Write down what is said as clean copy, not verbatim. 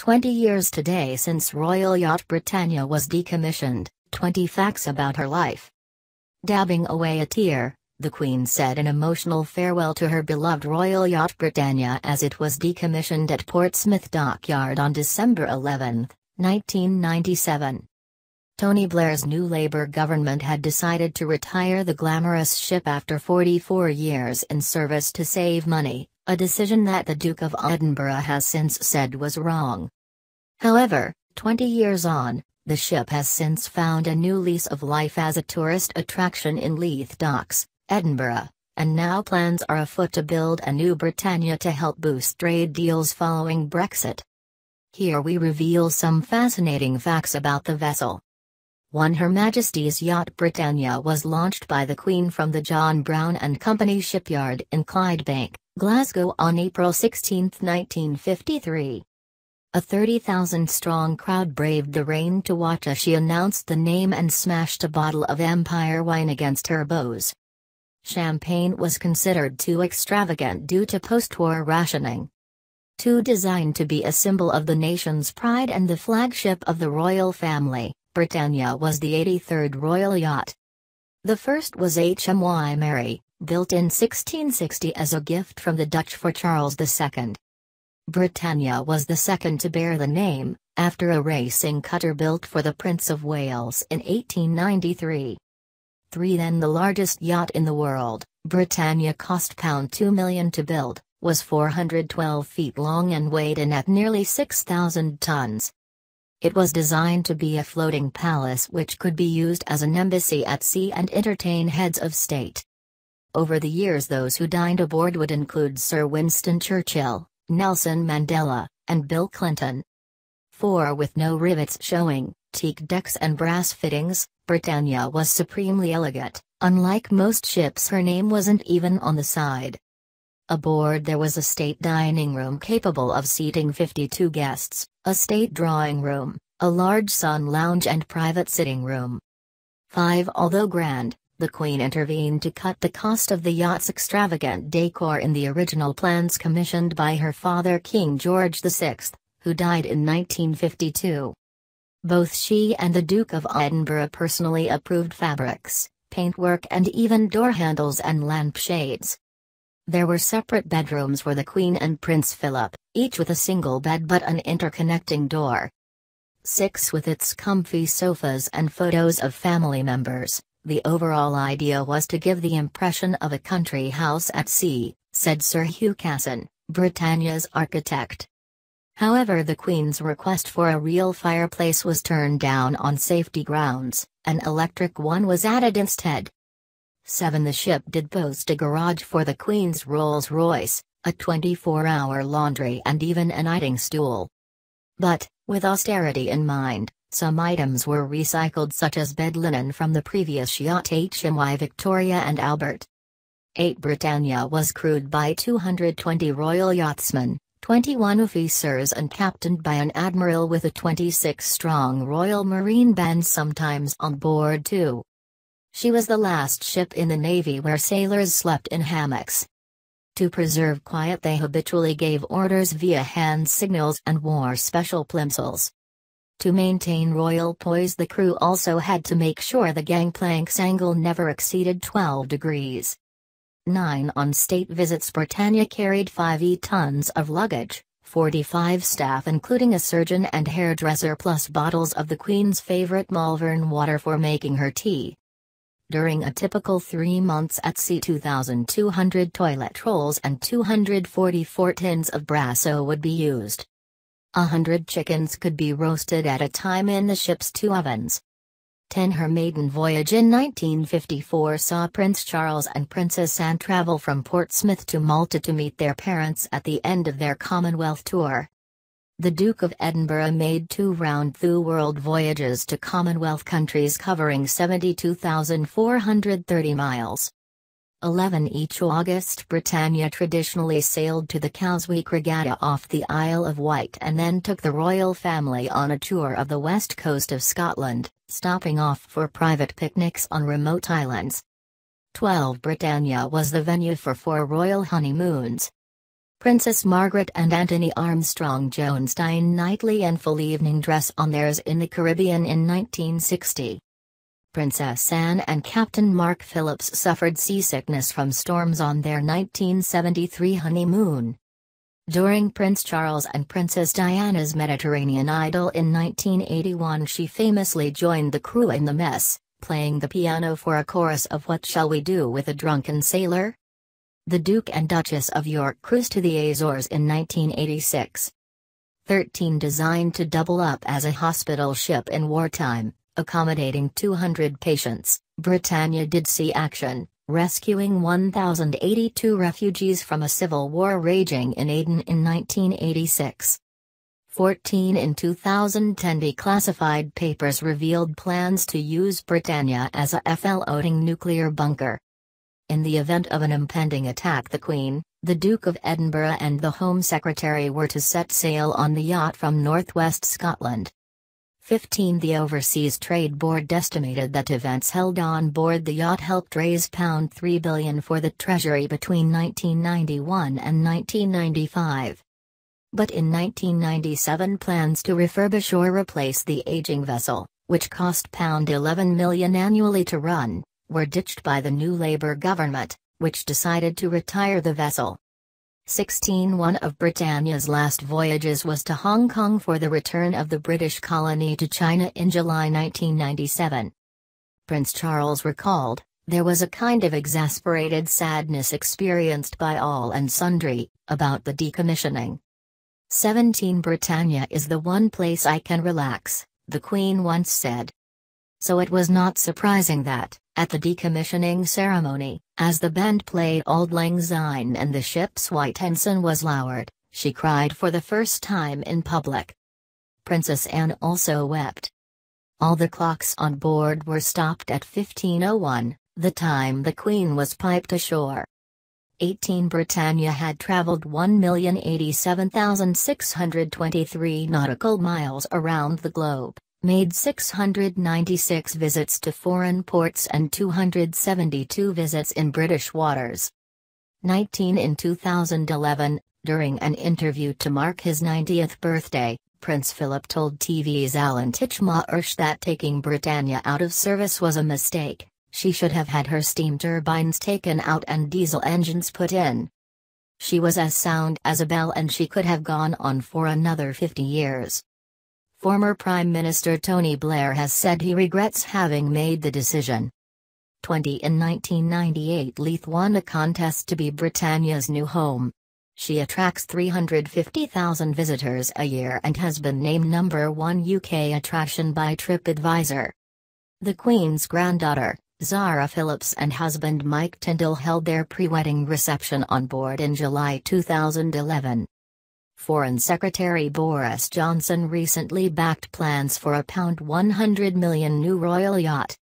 20 years today since Royal Yacht Britannia was decommissioned, 20 facts about her life. Dabbing away a tear, the Queen said an emotional farewell to her beloved Royal Yacht Britannia as it was decommissioned at Portsmouth Dockyard on December 11, 1997. Tony Blair's new Labour government had decided to retire the glamorous ship after 44 years in service to save money, a decision that the Duke of Edinburgh has since said was wrong. However, 20 years on, the ship has since found a new lease of life as a tourist attraction in Leith docks, Edinburgh, and now plans are afoot to build a new Britannia to help boost trade deals following Brexit. Here we reveal some fascinating facts about the vessel. 1. Her Majesty's Yacht Britannia was launched by the Queen from the John Brown and Company shipyard in Clydebank, Glasgow on April 16, 1953. A 30,000-strong crowd braved the rain to watch as she announced the name and smashed a bottle of Empire wine against her bows. Champagne was considered too extravagant due to post-war rationing. 2. Designed to be a symbol of the nation's pride and the flagship of the royal family, Britannia was the 83rd royal yacht. The first was HMY Mary, built in 1660 as a gift from the Dutch for Charles II. Britannia was the second to bear the name, after a racing cutter built for the Prince of Wales in 1893. 3. Then the largest yacht in the world, Britannia cost £2 million to build, was 412 feet long and weighed in at nearly 6,000 tons. It was designed to be a floating palace which could be used as an embassy at sea and entertain heads of state. Over the years those who dined aboard would include Sir Winston Churchill, Nelson Mandela, and Bill Clinton. 4. With no rivets showing, teak decks and brass fittings, Britannia was supremely elegant. Unlike most ships, her name wasn't even on the side. Aboard there was a state dining room capable of seating 52 guests, a state drawing room, a large sun lounge and private sitting room. 5. Although grand, the Queen intervened to cut the cost of the yacht's extravagant decor in the original plans commissioned by her father King George VI, who died in 1952. Both she and the Duke of Edinburgh personally approved fabrics, paintwork and even door handles and lampshades. There were separate bedrooms for the Queen and Prince Philip, each with a single bed but an interconnecting door. 6. With its comfy sofas and photos of family members, the overall idea was to give the impression of a country house at sea, said Sir Hugh Casson, Britannia's architect. However, the Queen's request for a real fireplace was turned down on safety grounds. An electric one was added instead. 7. The ship did boast a garage for the Queen's Rolls-Royce, a 24-hour laundry and even an eating stool. But, with austerity in mind, some items were recycled such as bed linen from the previous yacht HMY Victoria and Albert. 8. Britannia was crewed by 220 royal yachtsmen, 21 officers and captained by an admiral with a 26-strong Royal Marine Band sometimes on board too. She was the last ship in the Navy where sailors slept in hammocks. To preserve quiet they habitually gave orders via hand signals and wore special plimsolls. To maintain royal poise the crew also had to make sure the gangplank's angle never exceeded 12 degrees. 9. On state visits Britannia carried 5 tons of luggage, 45 staff including a surgeon and hairdresser plus bottles of the Queen's favourite Malvern water for making her tea. During a typical 3 months at sea 2,200 toilet rolls and 244 tins of brasso would be used. 100 chickens could be roasted at a time in the ship's 2 ovens. 10. Her maiden voyage in 1954 saw Prince Charles and Princess Anne travel from Portsmouth to Malta to meet their parents at the end of their Commonwealth tour. The Duke of Edinburgh made 2 round-the-world voyages to Commonwealth countries covering 72,430 miles. 11. Each August Britannia traditionally sailed to the Cowsweek Regatta off the Isle of Wight and then took the royal family on a tour of the west coast of Scotland, stopping off for private picnics on remote islands. 12. Britannia was the venue for 4 royal honeymoons. Princess Margaret and Anthony Armstrong Jones dine nightly in full evening dress on theirs in the Caribbean in 1960. Princess Anne and Captain Mark Phillips suffered seasickness from storms on their 1973 honeymoon. During Prince Charles and Princess Diana's Mediterranean Idyll in 1981, she famously joined the crew in the mess, playing the piano for a chorus of What Shall We Do with a Drunken Sailor? The Duke and Duchess of York cruised to the Azores in 1986. 13 designed to double up as a hospital ship in wartime, accommodating 200 patients, Britannia did see action, rescuing 1,082 refugees from a civil war raging in Aden in 1986. 14 in 2010 declassified papers revealed plans to use Britannia as a floating nuclear bunker. In the event of an impending attack, the Queen, the Duke of Edinburgh and the Home Secretary were to set sail on the yacht from northwest Scotland. 15 The Overseas Trade Board estimated that events held on board the yacht helped raise £3 billion for the Treasury between 1991 and 1995. But in 1997 plans to refurbish or replace the aging vessel, which cost £11 million annually to run, were ditched by the new Labour government, which decided to retire the vessel. 16 One of Britannia's last voyages was to Hong Kong for the return of the British colony to China in July 1997. Prince Charles recalled, "There was a kind of exasperated sadness experienced by all and sundry, about the decommissioning. 17 Britannia is the one place I can relax," the Queen once said. So it was not surprising that, at the decommissioning ceremony, as the band played Auld Lang Syne and the ship's white ensign was lowered, she cried for the first time in public. Princess Anne also wept. All the clocks on board were stopped at 15:01, the time the Queen was piped ashore. 18 Britannia had travelled 1,087,623 nautical miles around the globe, made 696 visits to foreign ports and 272 visits in British waters. 19 In 2011, during an interview to mark his 90th birthday, Prince Philip told TV's Alan Titchmarsh that taking Britannia out of service was a mistake. She should have had her steam turbines taken out and diesel engines put in. She was as sound as a bell and she could have gone on for another 50 years. Former Prime Minister Tony Blair has said he regrets having made the decision. 20 In 1998, Leith won a contest to be Britannia's new home. She attracts 350,000 visitors a year and has been named #1 UK attraction by TripAdvisor. The Queen's granddaughter, Zara Phillips, and husband Mike Tyndall held their pre-wedding reception on board in July 2011. Foreign Secretary Boris Johnson recently backed plans for a £100 million new Royal Yacht